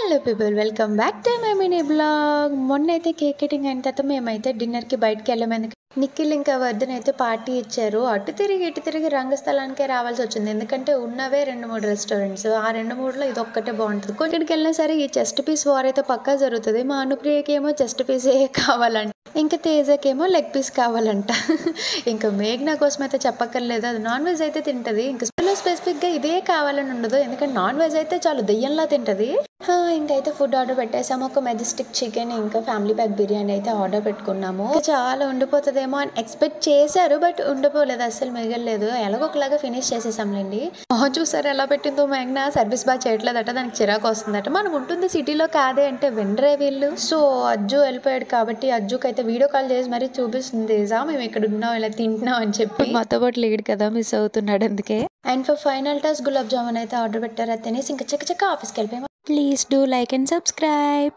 Hello people, welcome back to my mini blog. మొన్న అయితే cake cutting అయిన తర్వాత మేమైతే డిన్నర్కి బయటకు వెళ్ళాము. నిఖిల్ ఇంకా వర్ధన్ అయితే పార్టీ ఇచ్చారు. అటు తిరిగి ఇటు తిరిగి రంగస్థలానికే రావాల్సి వచ్చింది. ఎందుకంటే ఉన్నవే 2-3 రెస్టారెంట్స్. ఆ 2-3లో ఇది ఒక్కటే బాగుంటుంది. కొన్నిటికి వెళ్ళినా సరే ఈ చెస్ట్ పీస్ వార్ అయితే పక్కా జరుగుతుంది. మా అనుప్రియకి ఏమో చెస్ట్ పీసే కావాలంట, ఇంకా తేజకేమో లెగ్ పీస్ కావాలంట. ఇంకా మేఘ్నా కోసం అయితే చెప్పక్కర్లేదు, అది నాన్ వెజ్ అయితే తింటది. ఇంకా స్పెసిఫిక్గా ఇదే కావాలని ఉండదు, ఎందుకంటే నాన్ వెజ్ అయితే చాలు దెయ్యంలా తింటది. ఇంకైతే ఫుడ్ ఆర్డర్ పెట్టేసాము. ఒక మెజెస్టిక్ చికెన్ ఇంకా ఫ్యామిలీ ప్యాక్ బిర్యానీ అయితే ఆర్డర్ పెట్టుకున్నాము. చాలా ఉండిపోతుందేమో అని ఎక్స్పెక్ట్ చేశారు, బట్ ఉండిపోలేదు, అస్సలు మిగలలేదు. ఎలాగోకలాగా ఫినిష్ చేసేసాంలేండి. చూసారు ఎలా పెట్టిందో మేఘ్నా. సర్వీస్ బాగా చేయట్లేదట, దానికి చిరాకు వస్తుందట. మనం ఉంటుంది సిటీలో కాదే అంటే వినరే వీళ్ళు. సో అజ్జు వెళ్ళిపోయాడు కాబట్టి అజ్జుకి అయితే వీడియో కాల్ చేసి మరీ చూపిస్తుంది, మేము ఇక్కడ ఉన్నాం ఇలా తింటున్నాం అని చెప్పి. మాతో పాటు లేడు కదా, మిస్ అవుతున్నాడు అందుకే. And for final touch gulab jamun అయితే ఆర్డర్ పెట్టారు. అది తినేసి ఇంకా చక్క ఆఫీస్కి వెళ్ళిపోయాము. Please do like and subscribe.